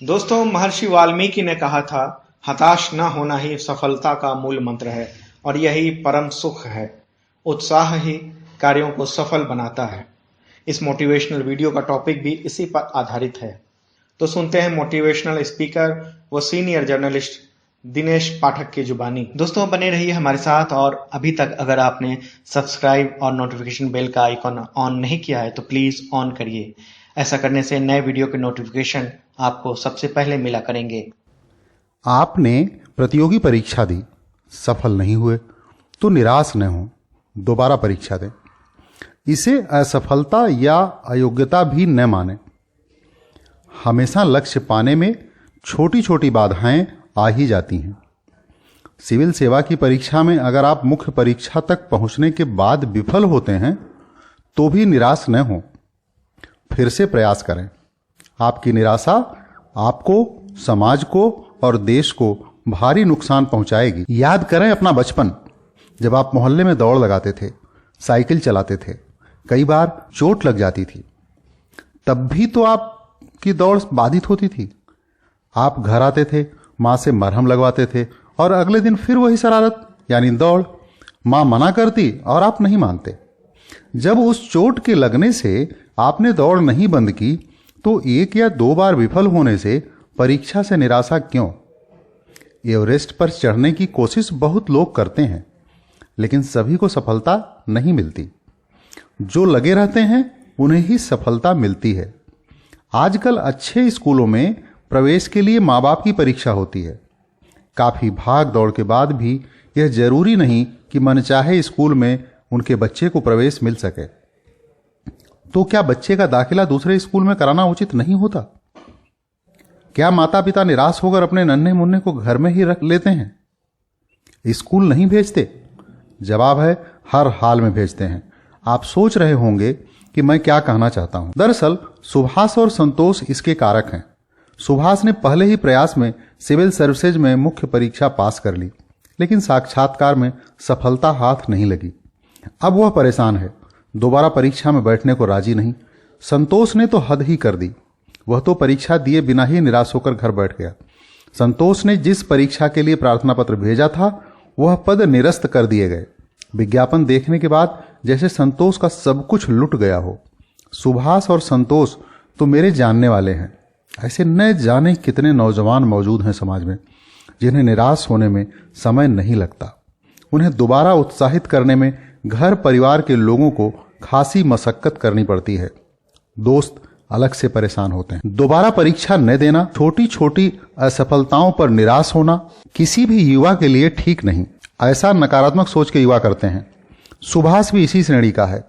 दोस्तों, महर्षि वाल्मीकि ने कहा था, हताश न होना ही सफलता का मूल मंत्र है और यही परम सुख है। उत्साह ही कार्यों को सफल बनाता है। इस मोटिवेशनल वीडियो का टॉपिक भी इसी पर आधारित है। तो सुनते हैं मोटिवेशनल स्पीकर व सीनियर जर्नलिस्ट दिनेश पाठक की जुबानी। दोस्तों, बने रहिए हमारे साथ और अभी तक अगर आपने सब्सक्राइब और नोटिफिकेशन बेल का आइकॉन ऑन नहीं किया है तो प्लीज ऑन करिए। ऐसा करने से नए वीडियो के नोटिफिकेशन आपको सबसे पहले मिला करेंगे। आपने प्रतियोगी परीक्षा दी, सफल नहीं हुए तो निराश न हो, दोबारा परीक्षा दें। इसे असफलता या अयोग्यता भी न माने। हमेशा लक्ष्य पाने में छोटी छोटी बाधाएं आ ही जाती हैं। सिविल सेवा की परीक्षा में अगर आप मुख्य परीक्षा तक पहुंचने के बाद विफल होते हैं तो भी निराश न हो, फिर से प्रयास करें। आपकी निराशा आपको, समाज को और देश को भारी नुकसान पहुंचाएगी। याद करें अपना बचपन, जब आप मोहल्ले में दौड़ लगाते थे, साइकिल चलाते थे, कई बार चोट लग जाती थी, तब भी तो आपकी दौड़ बाधित होती थी। आप घर आते थे, मां से मरहम लगवाते थे और अगले दिन फिर वही शरारत यानी दौड़। मां मना करती और आप नहीं मानते। जब उस चोट के लगने से आपने दौड़ नहीं बंद की तो एक या दो बार विफल होने से परीक्षा से निराशा क्यों? एवरेस्ट पर चढ़ने की कोशिश बहुत लोग करते हैं, लेकिन सभी को सफलता नहीं मिलती। जो लगे रहते हैं उन्हें ही सफलता मिलती है। आजकल अच्छे स्कूलों में प्रवेश के लिए माँ बाप की परीक्षा होती है। काफी भाग दौड़ के बाद भी यह जरूरी नहीं कि मनचाहे स्कूल में उनके बच्चे को प्रवेश मिल सके। तो क्या बच्चे का दाखिला दूसरे स्कूल में कराना उचित नहीं होता? क्या माता पिता निराश होकर अपने नन्हे मुन्ने को घर में ही रख लेते हैं, स्कूल नहीं भेजते? जवाब है, हर हाल में भेजते हैं। आप सोच रहे होंगे कि मैं क्या कहना चाहता हूं। दरअसल सुभाष और संतोष इसके कारक हैं। सुभाष ने पहले ही प्रयास में सिविल सर्विसेज में मुख्य परीक्षा पास कर ली, लेकिन साक्षात्कार में सफलता हाथ नहीं लगी। अब वह परेशान है, दोबारा परीक्षा में बैठने को राजी नहीं। संतोष ने तो हद ही कर दी, वह तो परीक्षा दिए बिना ही निराश होकर घर बैठ गया। संतोष ने जिस परीक्षा के लिए प्रार्थना पत्र भेजा था वह पद निरस्त कर दिए गए। विज्ञापन देखने के बाद जैसे संतोष का सब कुछ लुट गया हो। सुभाष और संतोष तो मेरे जानने वाले हैं। ऐसे न जाने कितने नौजवान मौजूद हैं समाज में जिन्हें निराश होने में समय नहीं लगता। उन्हें दोबारा उत्साहित करने में घर परिवार के लोगों को खासी मशक्कत करनी पड़ती है। दोस्त अलग से परेशान होते हैं। दोबारा परीक्षा न देना, छोटी छोटी असफलताओं पर निराश होना किसी भी युवा के लिए ठीक नहीं। ऐसा नकारात्मक सोच के युवा करते हैं। सुभाष भी इसी श्रेणी का है।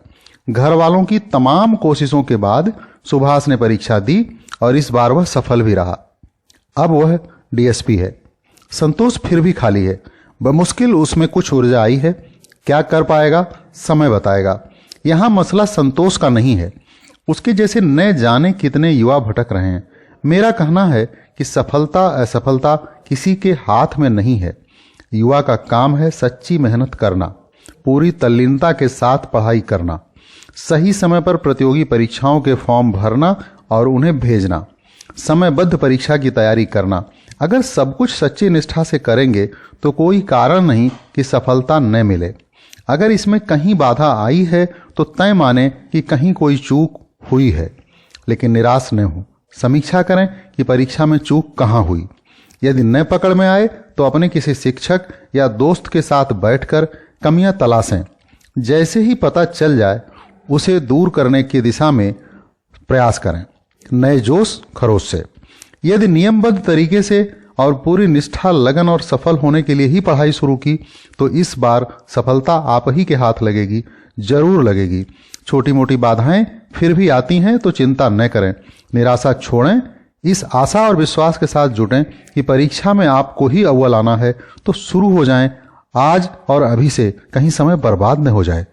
घर वालों की तमाम कोशिशों के बाद सुभाष ने परीक्षा दी और इस बार वह सफल भी रहा। अब वह डीएसपी है। संतोष फिर भी खाली है। बमुश्किल उसमें कुछ ऊर्जा आई है। क्या कर पाएगा समय बताएगा। यहां मसला संतोष का नहीं है, उसके जैसे न जाने कितने युवा भटक रहे हैं। मेरा कहना है कि सफलता असफलता किसी के हाथ में नहीं है। युवा का काम है सच्ची मेहनत करना, पूरी तल्लीनता के साथ पढ़ाई करना, सही समय पर प्रतियोगी परीक्षाओं के फॉर्म भरना और उन्हें भेजना, समयबद्ध परीक्षा की तैयारी करना। अगर सब कुछ सच्ची निष्ठा से करेंगे तो कोई कारण नहीं कि सफलता न मिले। अगर इसमें कहीं बाधा आई है तो तय माने कि कहीं कोई चूक हुई है, लेकिन निराश न हो। समीक्षा करें कि परीक्षा में चूक कहाँ हुई। यदि न पकड़ में आए तो अपने किसी शिक्षक या दोस्त के साथ बैठकर कमियां तलाशें। जैसे ही पता चल जाए उसे दूर करने की दिशा में प्रयास करें, नए जोश खरोश से। यदि नियमबद्ध तरीके से और पूरी निष्ठा, लगन और सफल होने के लिए ही पढ़ाई शुरू की तो इस बार सफलता आप ही के हाथ लगेगी, जरूर लगेगी। छोटी मोटी बाधाएं फिर भी आती हैं तो चिंता न करें, निराशा छोड़ें। इस आशा और विश्वास के साथ जुटें कि परीक्षा में आपको ही अव्वल आना है, तो शुरू हो जाएं आज और अभी से, कहीं समय बर्बाद न हो जाए।